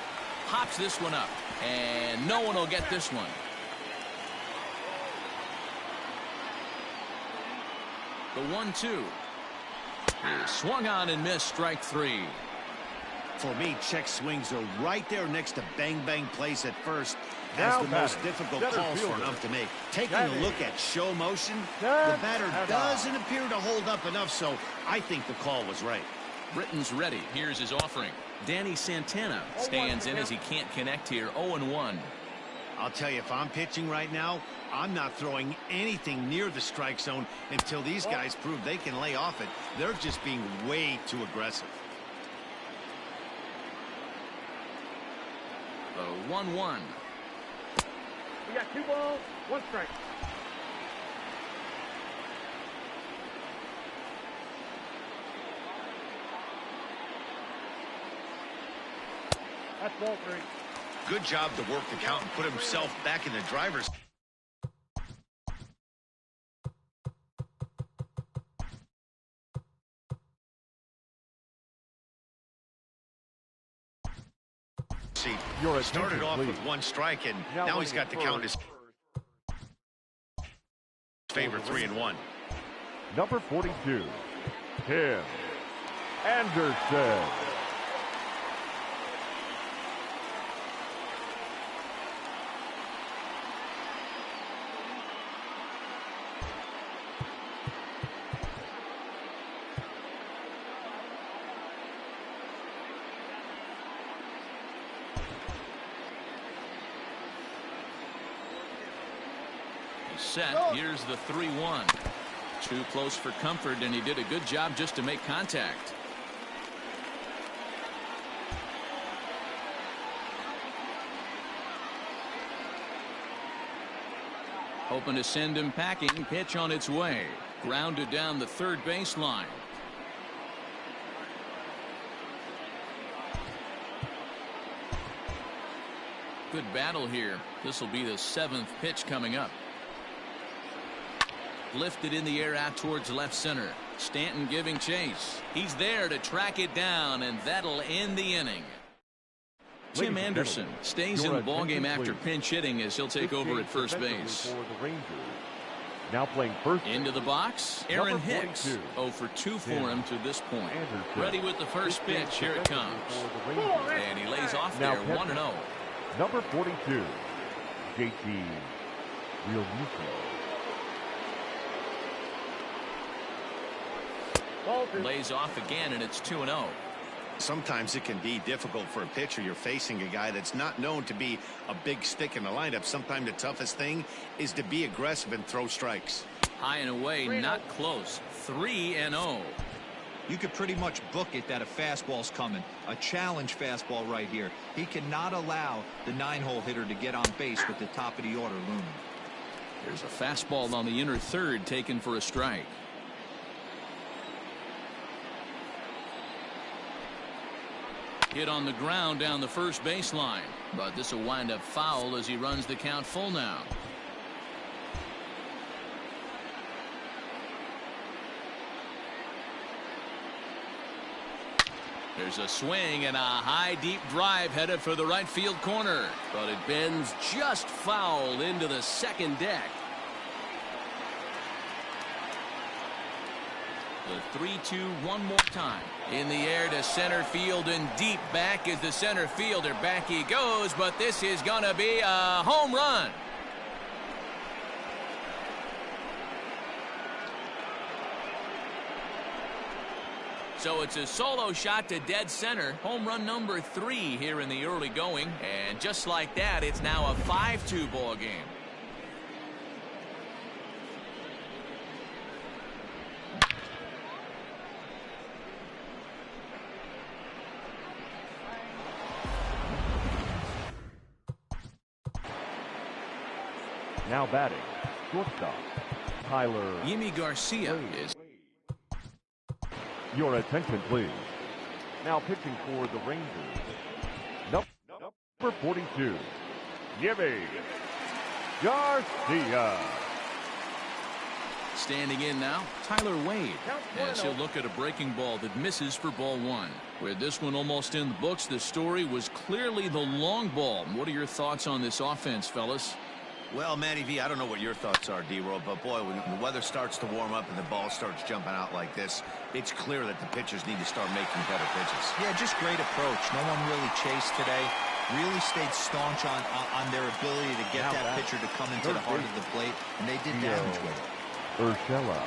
Pops this one up, and no one will get this one. The 1-2. Swung on and missed, strike 3. For me, check swings are right there next to bang-bang plays at first. Now That's the most difficult calls for an ump to make. Taking a look at show motion, the batter doesn't appear to hold up enough, so I think the call was right. Britton's ready. Here's his offering. Danny Santana stands in as he can't connect here. 0-1. I'll tell you, if I'm pitching right now, I'm not throwing anything near the strike zone until these guys prove they can lay off it. They're just being way too aggressive. The 1-1. We got 2 balls, 1 strike. That's ball 3. Good job to work the count and put himself back in the driver's seat. Started off with 1 strike, and now he's got the count in his favor, 3-1. Number 42, Tim Anderson. Set. Here's the 3-1. Too close for comfort, and he did a good job just to make contact. Hoping to send him packing. Pitch on its way. Grounded down the third baseline. Good battle here. This will be the 7th pitch coming up. Lifted in the air out towards left center. Stanton giving chase. He's there to track it down, and that'll end the inning. Tim Anderson stays in the ballgame after pinch hitting as he'll take over at first base. Now playing first. Into the box, Aaron Hicks. 0 for 2 for him to this point. Ready with the first pitch. Here it comes. And he lays off there, 1-0. Number 42, JT Realmuto. Lays off again, and it's 2-0. Sometimes it can be difficult for a pitcher. You're facing a guy that's not known to be a big stick in the lineup. Sometimes the toughest thing is to be aggressive and throw strikes. High and away, not close. 3-0. You could pretty much book it that a fastball's coming. A challenge fastball right here. He cannot allow the 9-hole hitter to get on base with the top of the order looming. There's a fastball on the inner third taken for a strike. Hit on the ground down the first baseline, but this will wind up foul as he runs the count full now. There's a swing and a high deep drive headed for the right field corner, but it bends just foul into the second deck. The 3-2 one more time. In the air to center field and deep back is the center fielder. Back he goes, but this is going to be a home run. So it's a solo shot to dead center. Home run number 3 here in the early going. And just like that, it's now a 5-2 ball game. Now batting, shortstop, Tyler. Yimi Garcia is. Your attention, please. Now pitching for the Rangers, number 42, Yimi Garcia. Standing in now, Tyler Wade, as he'll look at a breaking ball that misses for ball 1. With this one almost in the books, the story was clearly the long ball. What are your thoughts on this offense, fellas? Well, Matty V, I don't know what your thoughts are, D-Roll, but boy, when the weather starts to warm up and the ball starts jumping out like this, it's clear that the pitchers need to start making better pitches. Yeah, just great approach. No one really chased today. Really stayed staunch on their ability to get that pitcher to come into the heart of the plate, and they did damage with it. Urshela.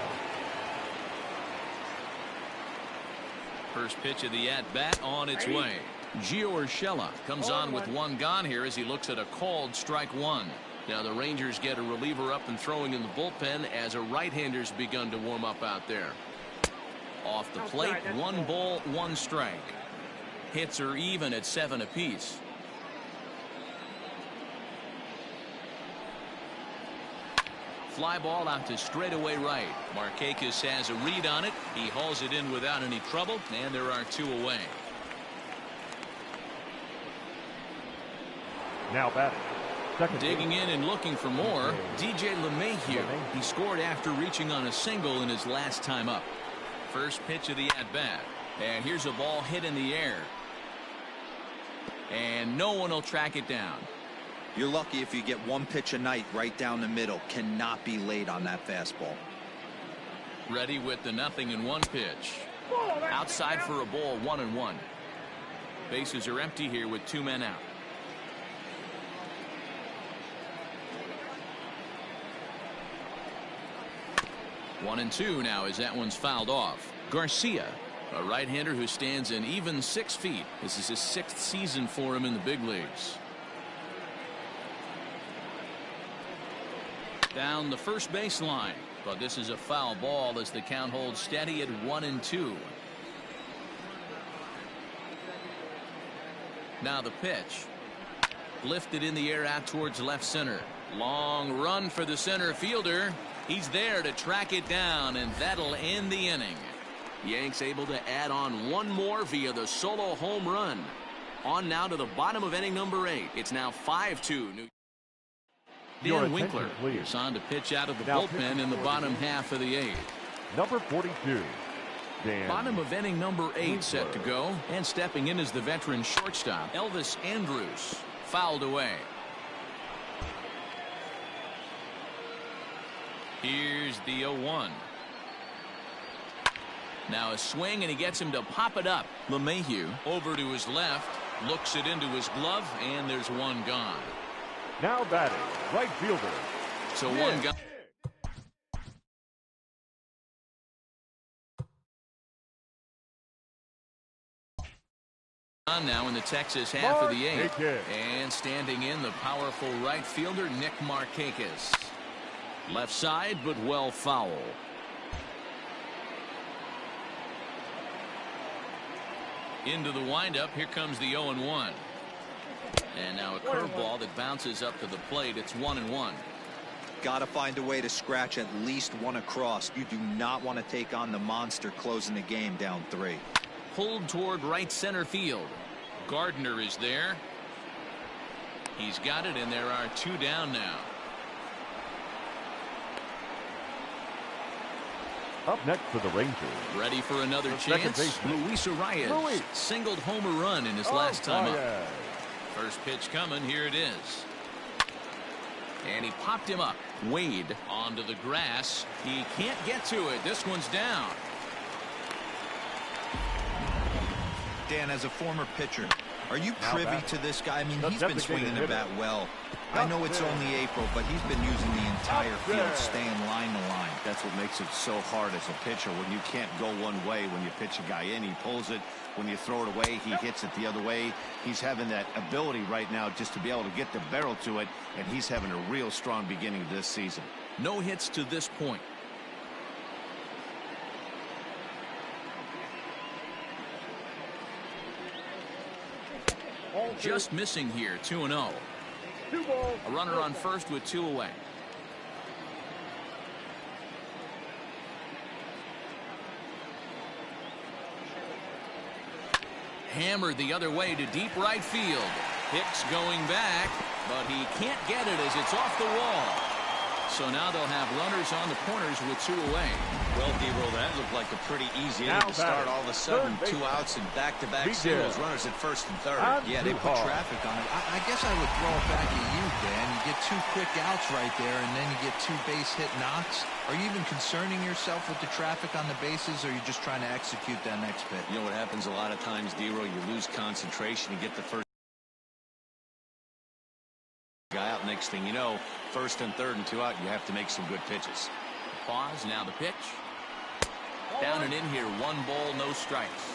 First pitch of the at-bat on its way. Gio Urshela comes on with 1 gone here as he looks at a called strike 1. Now the Rangers get a reliever up and throwing in the bullpen as a right-hander's begun to warm up out there. Off the plate, 1 ball, 1 strike. Hits are even at 7 apiece. Fly ball out to straightaway right. Markakis has a read on it. He hauls it in without any trouble, and there are 2 away. Now batting. Digging in and looking for more, DJ LeMahieu. He scored after reaching on a single in his last time up. First pitch of the at-bat. And here's a ball hit in the air. And no one will track it down. You're lucky if you get one pitch a night right down the middle. Cannot be late on that fastball. Ready with the 0-1 pitch. Outside for a ball, 1-1. Bases are empty here with 2 men out. One and 2 now as that one's fouled off. Garcia, a right-hander who stands an even 6 feet. This is his 6th season for him in the big leagues. Down the first baseline, but this is a foul ball as the count holds steady at 1-2. Now the pitch. Lifted in the air out towards left center. Long run for the center fielder. He's there to track it down, and that'll end the inning. Yanks able to add on one more via the solo home run. On now to the bottom of inning number 8. It's now 5-2. Dan Winkler is on to pitch out of the bullpen in the bottom half of the 8th. Number 42. Bottom of inning number 8 set to go, and stepping in is the veteran shortstop Elvis Andrus. Fouled away. Here's the 0-1. Now a swing, and he gets him to pop it up. LeMahieu over to his left, looks it into his glove, and there's one gone. Now batting, right fielder. So one gone. Now in the Texas half of the 8th. And standing in, the powerful right fielder Nick Markakis. Left side, but well foul. Into the windup. Here comes the 0-1. And now a curveball that bounces up to the plate. It's 1-1. Got to find a way to scratch at least one across. You do not want to take on the monster closing the game down 3. Pulled toward right center field. Gardner is there. He's got it, and there are 2 down now. Up next for the Rangers. Ready for another chance. Luis Arias singled home a run in his last time up. First pitch coming. Here it is. And he popped him up. Wade onto the grass. He can't get to it. This one's down. Dan, as a former pitcher, are you privy to this guy? I mean, he's been swinging the bat well. I know it's only April, but he's been using the entire field, staying line to line. That's what makes it so hard as a pitcher, when you can't go one way. When you pitch a guy in, he pulls it. When you throw it away, he hits it the other way. He's having that ability right now just to be able to get the barrel to it, and he's having a real strong beginning this season. No hits to this point. Just missing here, 2-0. A runner on first with 2 away. Hammered the other way to deep right field. Hicks going back, but he can't get it as it's off the wall. So now they'll have runners on the corners with 2 away. Well, D-Roll, that looked like a pretty easy inning to start. All of a sudden, 2 outs and back-to-back singles. Runners at first and third. Yeah, they put traffic on it. I guess I would throw it back at you, Dan. You get 2 quick outs right there, and then you get 2 base hit knocks. Are you even concerning yourself with the traffic on the bases, or are you just trying to execute that next pitch? You know what happens a lot of times, D-Roll? You lose concentration. You get the first guy out. Next thing you know, first and third and 2 out, you have to make some good pitches. Pause. Now the pitch. Down and in here. 1 ball, no strikes.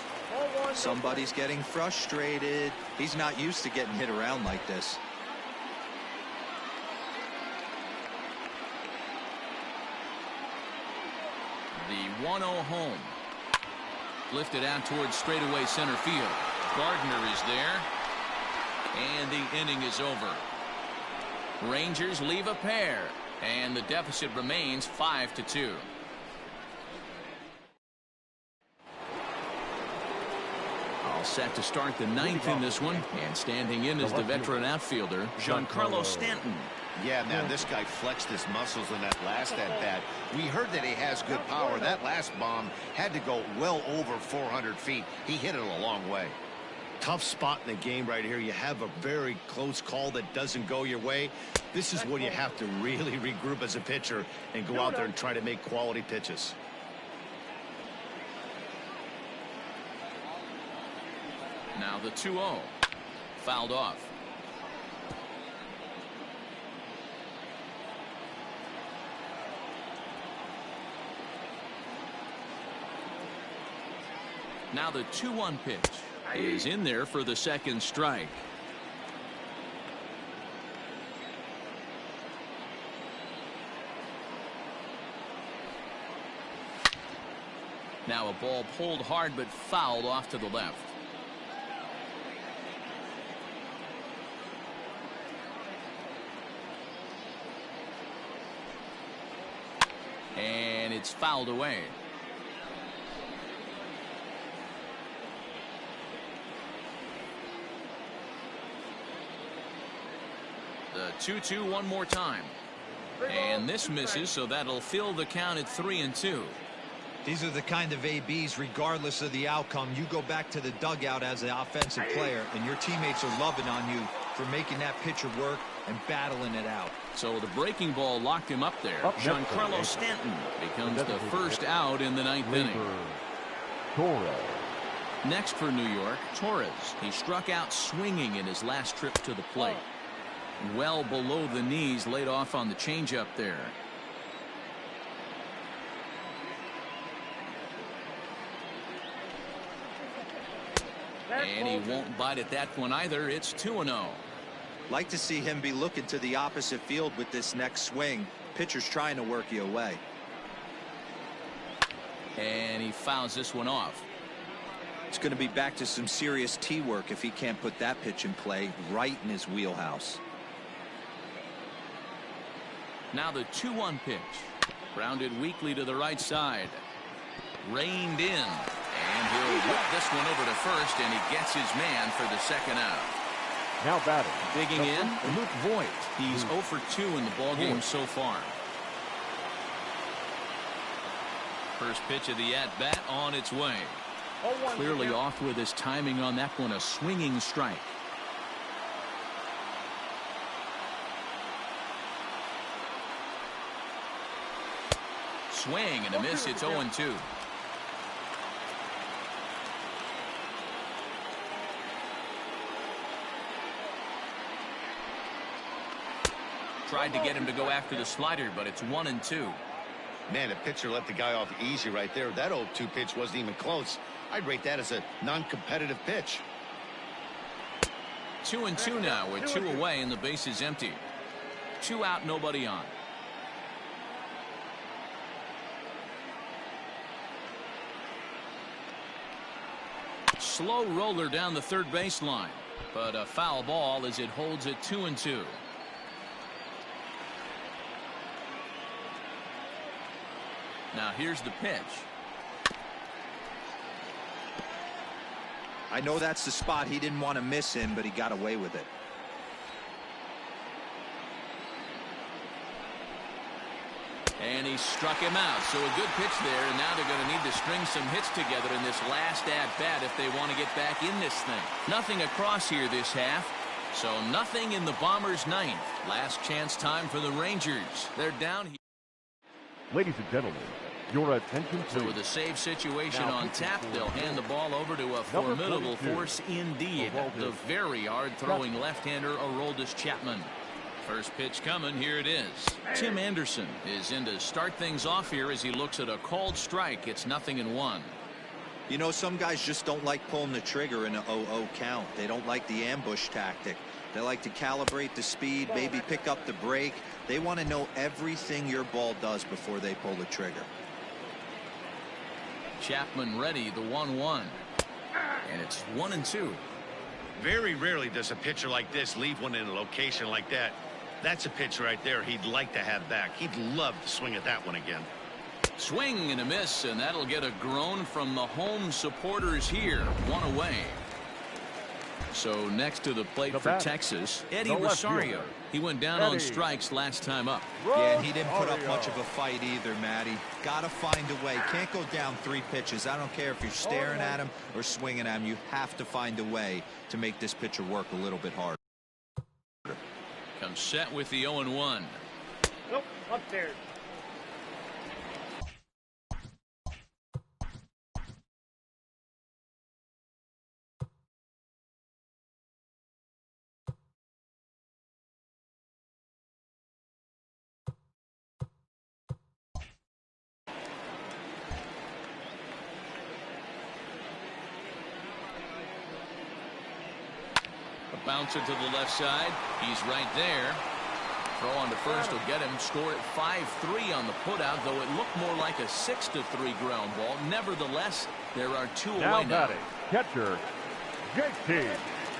Somebody's getting frustrated. He's not used to getting hit around like this. The 1-0 home. Lifted out towards straightaway center field. Gardner is there. And the inning is over. Rangers leave a pair, and the deficit remains All set to start the ninth in this one. And standing in is the veteran outfielder, Giancarlo Stanton. Yeah, man, this guy flexed his muscles in that last at-bat. We heard that he has good power. That last bomb had to go well over 400 feet. He hit it a long way. Tough spot in the game right here. You have a very close call that doesn't go your way. This is when you have to really regroup as a pitcher and go out there and try to make quality pitches. Now the 2-0. Fouled off. Now the 2-1 pitch is in there for the second strike. Now a ball pulled hard but fouled off to the left. And it's fouled away. The 2-2 one more time. And this misses, so that'll fill the count at 3-2. These are the kind of ABs, regardless of the outcome. You go back to the dugout as an offensive player, and your teammates are loving on you for making that pitcher work and battling it out. So the breaking ball locked him up there. Giancarlo Stanton becomes the first out in the ninth inning. Next for New York, Torres. He struck out swinging in his last trip to the plate. Well below the knees, laid off on the changeup there. And he won't bite at that one either. It's 2-0. Like to see him be looking to the opposite field with this next swing. Pitcher's trying to work you away. And he fouls this one off. It's going to be back to some serious tee work if he can't put that pitch in play right in his wheelhouse. Now the 2-1 pitch. Grounded weakly to the right side. Reined in. And he'll whip this one over to first, and he gets his man for the second out. Now batting. Digging in, Luke Voigt. He's 0 for 2 in the ballgame so far. First pitch of the at-bat on its way. Clearly off with his timing on that one, a swinging strike. Swing and a miss. It's 0-2. Tried to get him to go after the slider, but it's 1-2. Man, the pitcher let the guy off easy right there. That 0-2 pitch wasn't even close. I'd rate that as a non-competitive pitch. 2-2 now with 2 away and the base is empty. 2 out, nobody on. Slow roller down the third baseline, but a foul ball as it holds it 2-2. Now here's the pitch. I know that's the spot he didn't want to miss him, but he got away with it. And he struck him out. So a good pitch there, and now they're going to need to string some hits together in this last at-bat if they want to get back in this thing. Nothing across here this half, so nothing in the Bombers' ninth. Last chance time for the Rangers. They're down here. Ladies and gentlemen, your attention please. So with a save situation on tap, they'll hand the ball over to a formidable force indeed. The very hard-throwing left-hander, Aroldis Chapman. First pitch coming. Here it is. Tim Anderson is in to start things off here as he looks at a called strike. It's 0-1. You know, some guys just don't like pulling the trigger in an 0-0 count. They don't like the ambush tactic. They like to calibrate the speed, maybe pick up the break. They want to know everything your ball does before they pull the trigger. Chapman ready, the 1-1. And it's 1-2. Very rarely does a pitcher like this leave one in a location like that. That's a pitch right there he'd like to have back. He'd love to swing at that one again. Swing and a miss, and that'll get a groan from the home supporters here. 1 away. So next to the plate for Texas, Eddie Rosario. He went down on strikes last time up. Yeah, he didn't put up much of a fight either, Matty. Gotta find a way. Can't go down 3 pitches. I don't care if you're staring at him or swinging at him. You have to find a way to make this pitcher work a little bit harder. Comes set with the 0-1. Nope, upstairs. Bouncer to the left side. He's right there. Throw on to first will get him. Score at 5-3 on the putout, though it looked more like a 6-3 ground ball. Nevertheless, there are 2 away now. Batting, catcher, JT.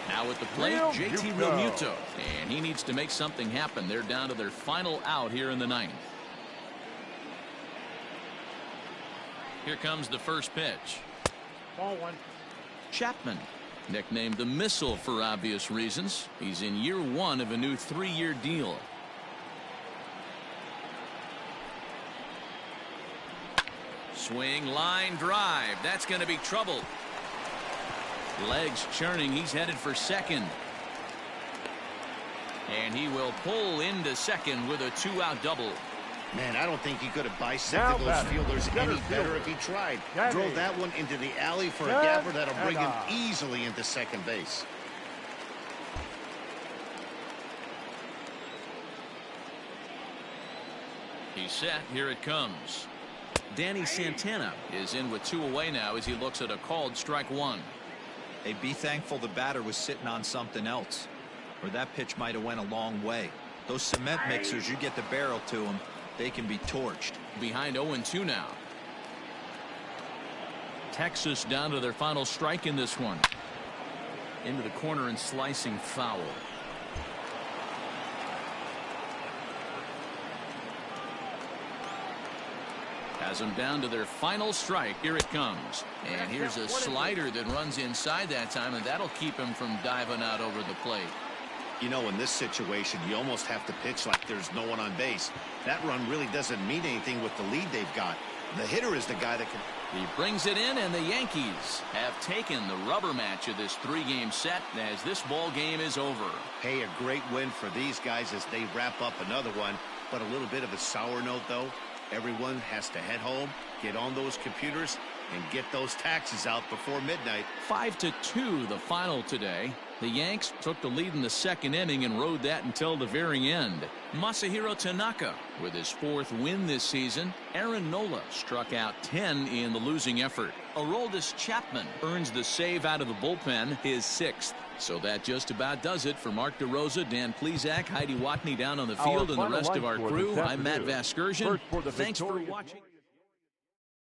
Now at the plate, JT Realmuto. And he needs to make something happen. They're down to their final out here in the 9th. Here comes the first pitch. Ball 1. Chapman, nicknamed the Missile for obvious reasons. He's in year 1 of a new 3-year deal. Swing, line drive. That's going to be trouble. Legs churning. He's headed for second. And he will pull into second with a 2-out double. Man, I don't think he could have bisected those fielders any better if he tried. Drove that one into the alley for a gapper that'll bring him easily into second base. He's set. Here it comes. Danny Santana is in with 2 away now as he looks at a called strike 1. Hey, be thankful the batter was sitting on something else, or that pitch might have went a long way. Those cement mixers, you get the barrel to them, they can be torched. Behind 0-2 now. Texas down to their final strike in this one. Into the corner and slicing foul. Has them down to their final strike. Here it comes. And here's a slider that runs inside that time, and that'll keep him from diving out over the plate. You know, in this situation, you almost have to pitch like there's no one on base. That run really doesn't mean anything with the lead they've got. The hitter is the guy that can. He brings it in, and the Yankees have taken the rubber match of this 3-game set as this ball game is over. Hey, a great win for these guys as they wrap up another one. But a little bit of a sour note, though. Everyone has to head home, get on those computers, and get those taxes out before midnight. 5-2 the final today. The Yanks took the lead in the 2nd inning and rode that until the very end. Masahiro Tanaka with his 4th win this season. Aaron Nola struck out 10 in the losing effort. Aroldis Chapman earns the save out of the bullpen, his 6th. So that just about does it for Mark DeRosa, Dan Plesac, Heidi Watney down on the field, and the rest of our crew. I'm Matt Vasgersian. Thanks for watching.